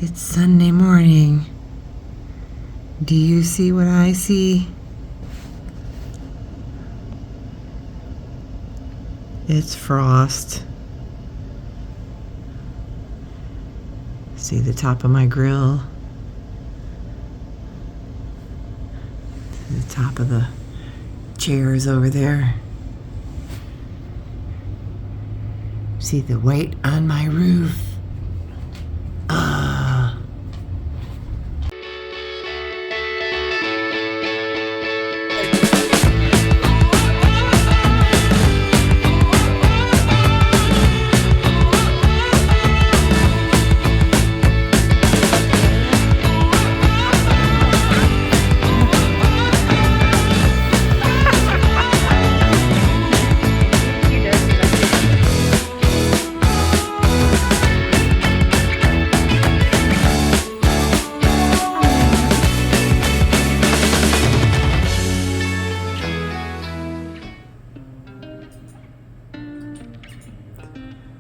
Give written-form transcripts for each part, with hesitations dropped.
It's Sunday morning. Do you see what I see? It's frost. See the top of my grill? See the top of the chairs over there? See the weight on my roof?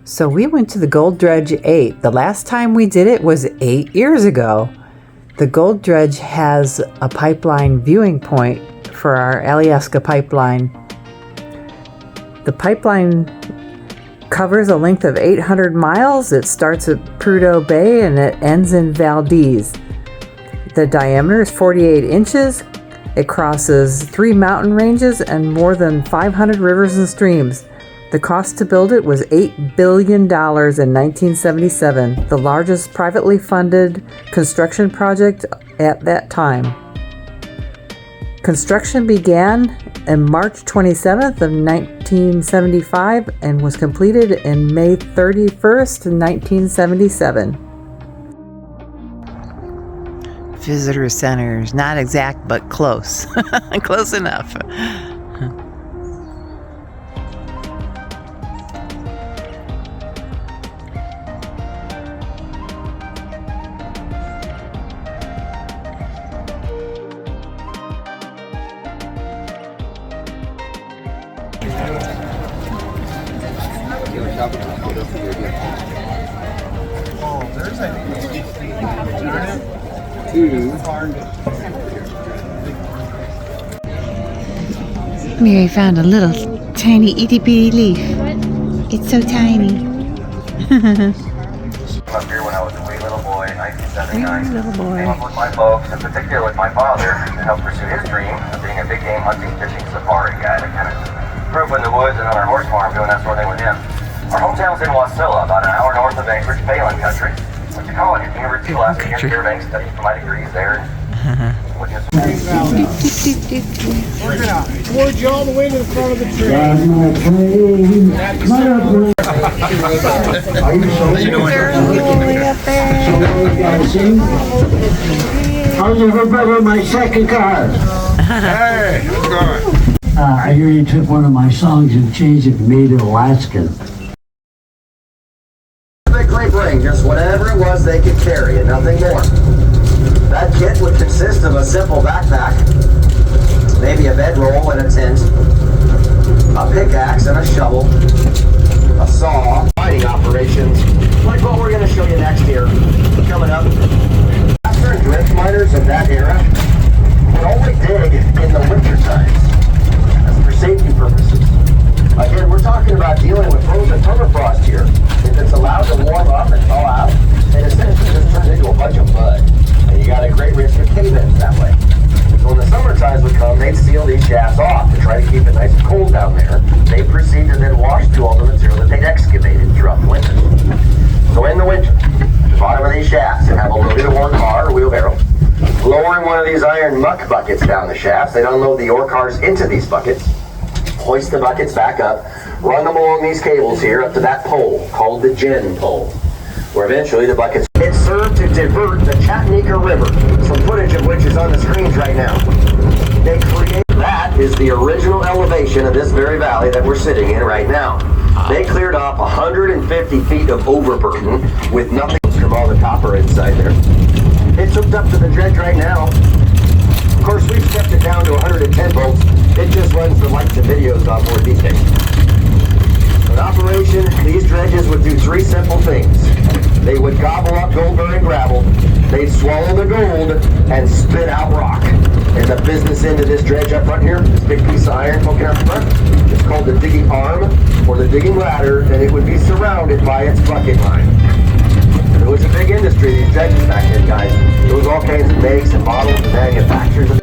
So we went to the Gold Dredge 8. The last time we did it was 8 years ago. The Gold Dredge has a pipeline viewing point for our Alaska pipeline. The pipeline covers a length of 800 miles. It starts at Prudhoe Bay and it ends in Valdez. The diameter is 48 inches. It crosses 3 mountain ranges and more than 500 rivers and streams. The cost to build it was $8 billion in 1977, the largest privately funded construction project at that time. Construction began on March 27th of 1975 and was completed in May 31st, 1977. Visitor centers, not exact, but close. Close enough. Mary found a little tiny itty bitty leaf. It's so tiny. Up here when I was a wee little boy in 1979. Wee little boy. Came up with my folks, in particular with my father, to help pursue his dream of being a big game hunting, fishing, safari guy that kind of grew up in the woods and on our horse farm doing that sort of thing with him. Our hometown's in Wasilla, about an hour north of Anchorage, Phelan country. Went to college at the University of Alaska here in Fairbanks, studied for my degrees there. We're gonna forge you all the way to the front of the train. How's your brother? My second car. Hey, how's it going? I hear you took one of my songs and changed it and made it Alaskan. Typically bring just whatever it was they could carry and nothing more. That kit would consist of a simple backpack, maybe a bedroll and a tent, a pickaxe and a shovel, a saw, mining operations, like what we're going to show you next here. Coming up, master and drift miners of that era would only dig in the winter times. That's for safety purposes. Again, we're talking about dealing with frozen permafrost here. If it's allowed to warm up and thaw out, it essentially just turns into a bunch of mud. And you got a great risk of cave-ins that way. So when the summer times would come, they'd seal these shafts off to try to keep it nice and cold down there. They proceed to then wash through all the material that they'd excavated throughout the winter. So in the winter, the bottom of these shafts would have a loaded ore car or wheelbarrow. Lowering one of these iron muck buckets down the shafts, they'd unload the ore cars into these buckets, hoist the buckets back up, run them along these cables here up to that pole called the gen pole, where eventually the buckets. It served to divert the Chatanika River, some footage of which is on the screens right now. They created, that is the original elevation of this very valley that we're sitting in right now. They cleared off 150 feet of overburden with nothing from all the copper inside there. It's hooked up to the dredge right now. Of course, we've stepped it down to 110 volts. It just runs the lights and videos on board these days. In operation, these dredges would do 3 simple things. They would gobble up gold-bearing gravel, they'd swallow the gold, and spit out rock. And the business end of this dredge up front here, this big piece of iron poking out front, it's called the digging arm or the digging ladder, and it would be surrounded by its bucket line. It was a big industry, these dredges back then, guys. There was all kinds of makes and models and manufacturers.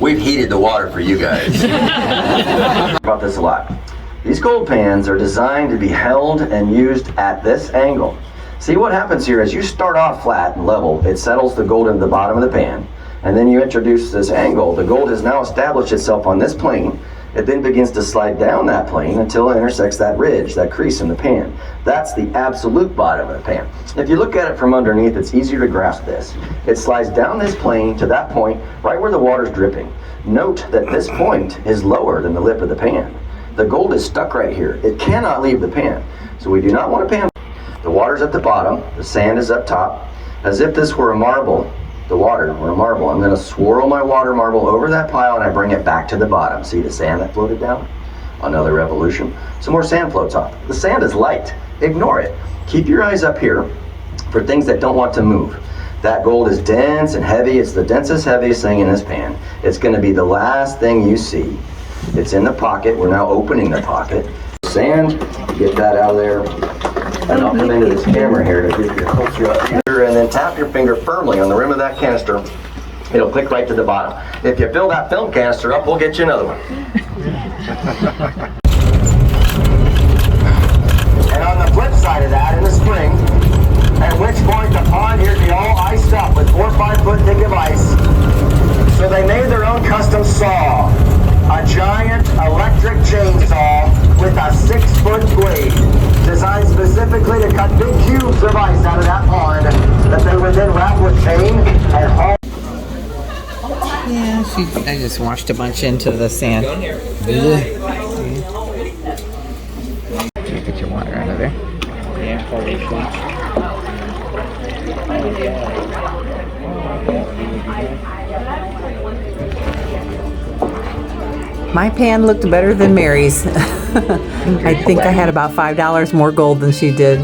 We've heated the water for you guys. About this a lot. These gold pans are designed to be held and used at this angle. See, what happens here is you start off flat and level, it settles the gold into the bottom of the pan, and then you introduce this angle. The gold has now established itself on this plane. It then begins to slide down that plane until it intersects that ridge, that crease in the pan. That's the absolute bottom of the pan. If you look at it from underneath, it's easier to grasp this. It slides down this plane to that point, right where the water's dripping. Note that this point is lower than the lip of the pan. The gold is stuck right here. It cannot leave the pan. So we do not want a pan. The water's at the bottom, the sand is up top. As if this were a marble, the water were a marble. I'm going to swirl my water marble over that pile and I bring it back to the bottom. See the sand that floated down? Another revolution. Some more sand floats off. The sand is light. Ignore it. Keep your eyes up here for things that don't want to move. That gold is dense and heavy. It's the densest, heaviest thing in this pan. It's going to be the last thing you see. It's in the pocket. We're now opening the pocket. Sand, get that out of there. And I'll come into this camera here to get you closer up here, and then tap your finger firmly on the rim of that canister. It'll click right to the bottom. If you fill that film canister up, we'll get you another one. And on the flip side of that, in the spring, at which point the pond here would be all iced up with 4 or 5 foot thick of ice. So they made their own custom saw, a giant electric chainsaw with a 6-foot blade, designed specifically to cut big cubes of ice out of that pond that they would then wrap with chain and haul. Yeah, I just washed a bunch into the sand. Get your water out of there. Yeah, 40 My pan looked better than Mary's. I think I had about $5 more gold than she did.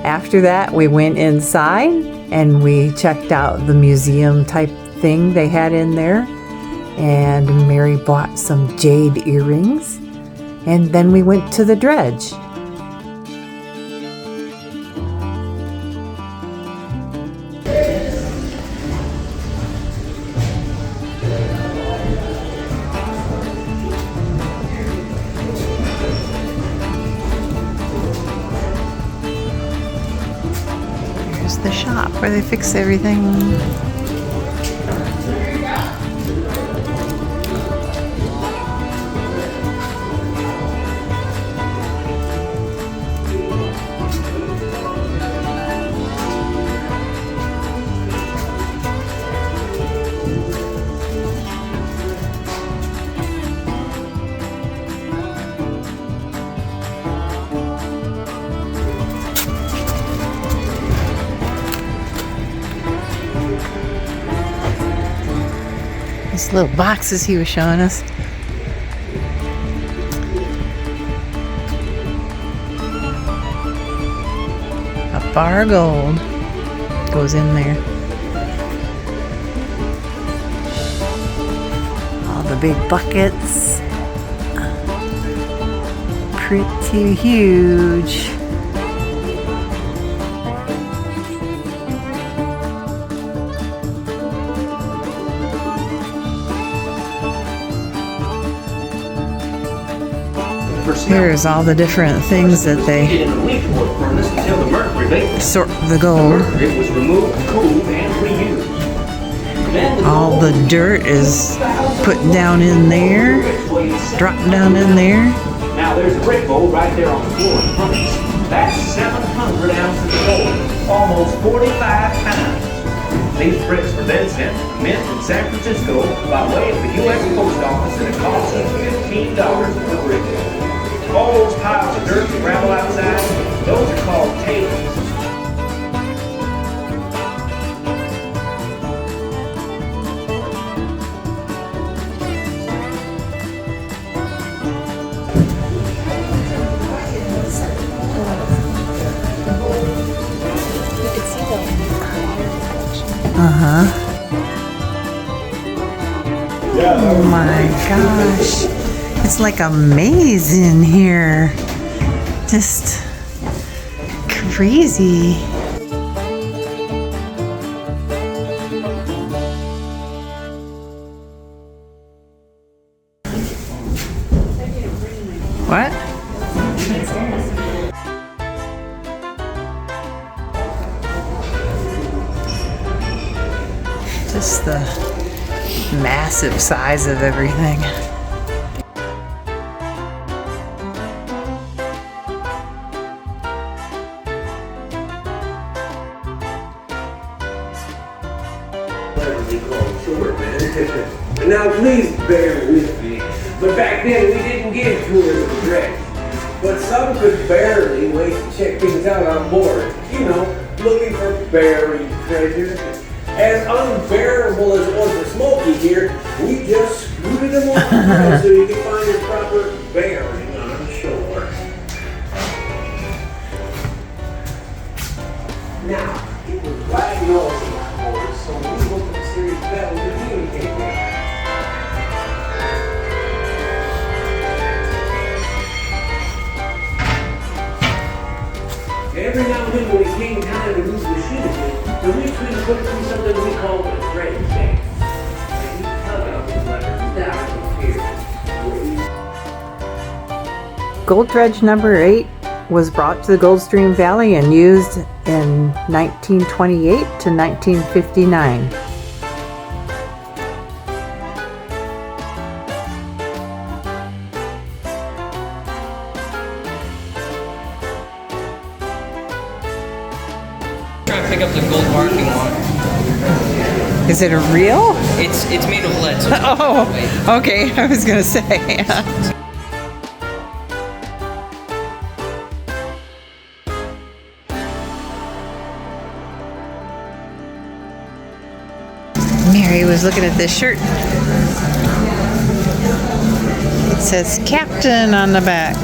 After that, we went inside and we checked out the museum type thing they had in there. And Mary bought some jade earrings. And then we went to the dredge. The shop where they fix everything. These little boxes he was showing us. A bar of gold goes in there. All the big buckets. Pretty huge. Here's all the different things that they sort the gold. All the dirt is put down in there, dropped down in there. Now there's a brick mold right there on the floor in front of us. That's 700 ounces of gold, almost 45 pounds. These bricks were then sent to mint in San Francisco by way of the U.S. Post Office at a cost of $15 per brick. All those piles of dirt and gravel outside, those are called tailings. Oh my gosh. It's like a maze in here. Just crazy. What? Just the massive size of everything. And now please bear with me. But back then we didn't give tours of the dredge. But some could barely wait to check things out on board. You know, looking for buried treasure. As unbearable as it was for Smokey here, we just scooted him on so you can find your proper bearing on shore. Now, it was black nose in our board, so we looked at the series battle to communicate with. Every now and then when it came time to move the ship again, the reach we put through something we call the dredge bank. And he tug out his letters down from here. Gold Dredge number 8 was brought to the Goldstream Valley and used in 1928 to 1959. Trying to pick up the gold marking one. Is it a real? It's made of lead. So Oh, okay. I was gonna say. Mary was looking at this shirt. It says Captain on the back.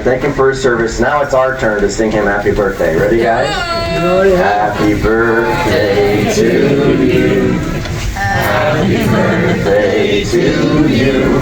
Thank him for his service. Now it's our turn to sing him happy birthday. Ready, guys? Happy birthday to you. Happy birthday to you.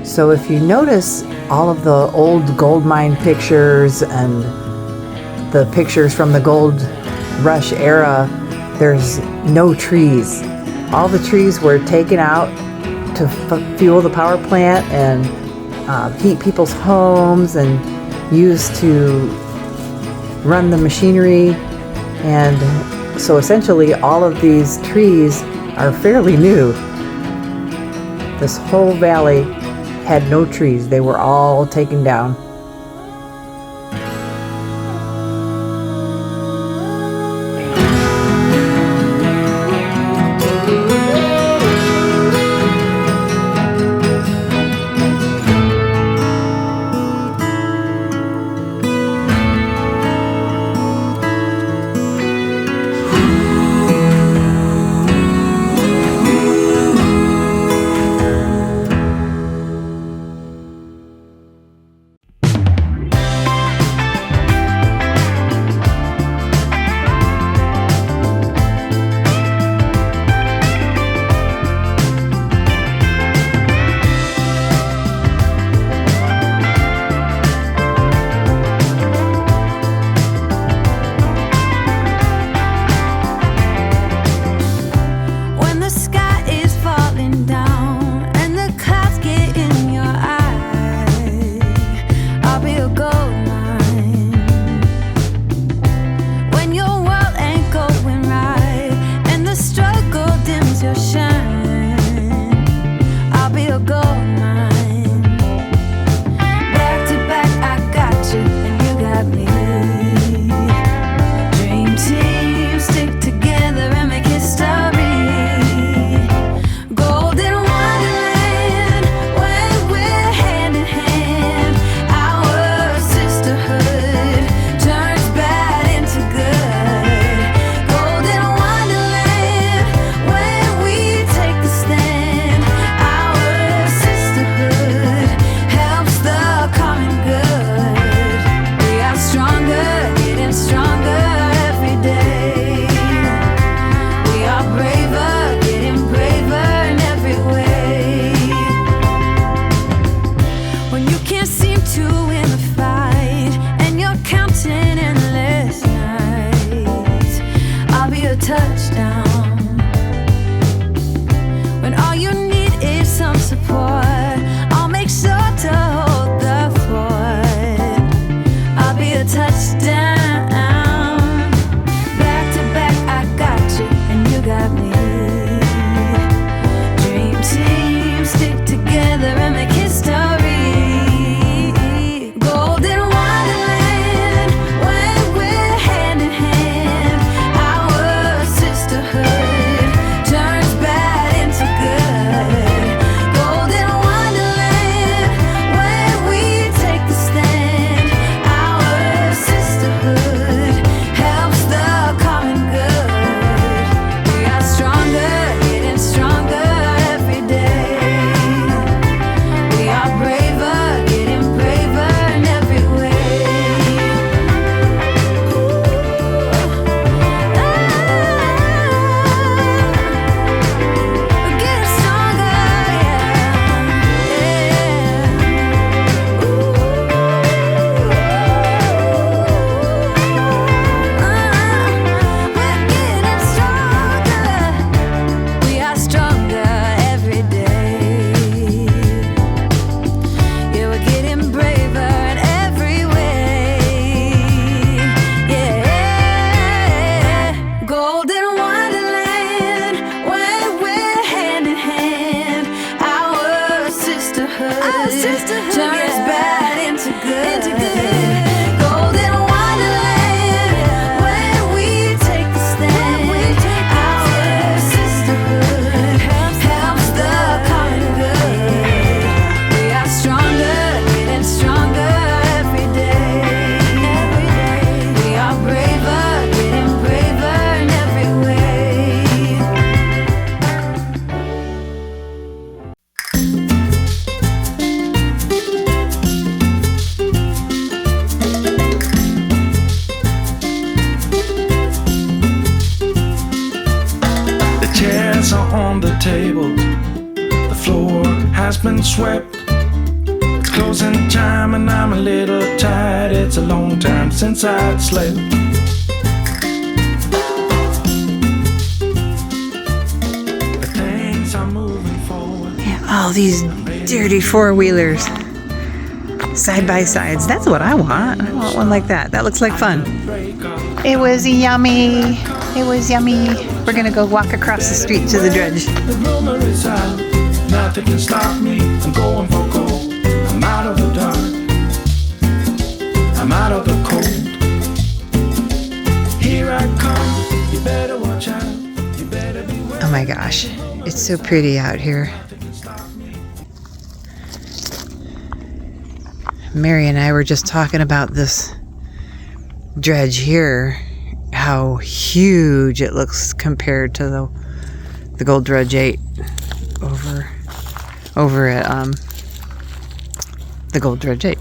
So if you notice all of the old gold mine pictures and the pictures from the gold rush era, there's no trees. All the trees were taken out to fuel the power plant and heat people's homes and used to run the machinery. And So essentially all of these trees are fairly new. This whole valley had no trees. They were all taken down. table. The floor has been swept. It's closing time and I'm a little tired. It's a long time since I'd slept. But things are moving forward. Yeah, all these dirty four-wheelers Side by sides. That's what I want. I want one like that. That looks like fun. It was yummy. It was yummy. We're gonna go walk across the street to the dredge. The rumor is out, nothing can stop me. I'm going for gold. I'm out of the dark. I'm out of the cold. Here I come. You better watch out. You better beware. Oh my gosh, it's so pretty out here. Mary and I were just talking about this dredge here, how huge it looks compared to the Gold Dredge 8 over at the Gold Dredge 8.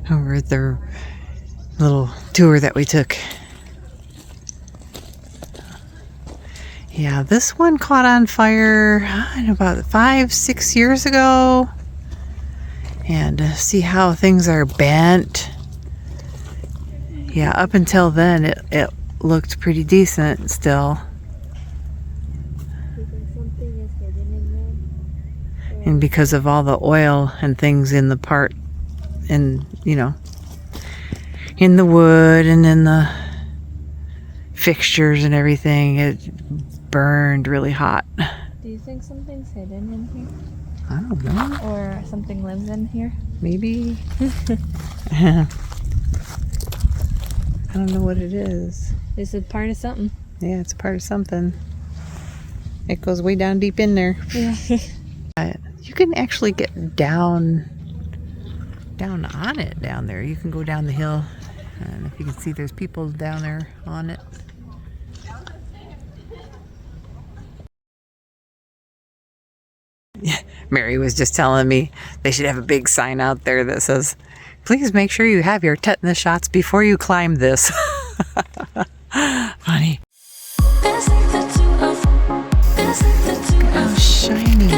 Over at the little tour that we took. Yeah, this one caught on fire about 5-6 years ago. And see how things are bent. Yeah, up until then it looked pretty decent still. And because of all the oil and things in the part, in, you know, in the wood and in the fixtures and everything, it burned really hot. Do you think something's hidden in here? I don't know. Or something lives in here? Maybe. I don't know what it is. This is part of something. Yeah, it's a part of something. It goes way down deep in there. Yeah. You can actually get down on it down there. You can go down the hill, and if you can see, there's people down there on it. Mary was just telling me they should have a big sign out there that says, "Please make sure you have your tetanus shots before you climb this." Funny. Oh, shiny.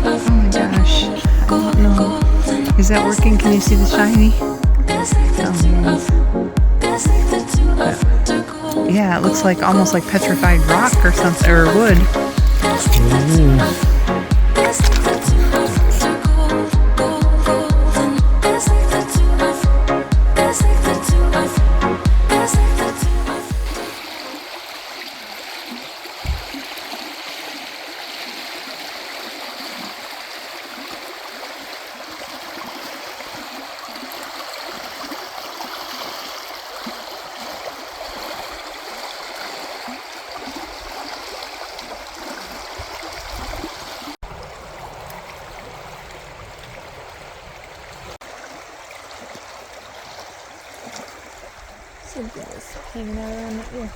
Oh my gosh. I don't know. Is that working? Can you see the shiny? Oh. Yeah, it looks like almost like petrified rock or something, or wood. Cynthia's hanging out around that ear.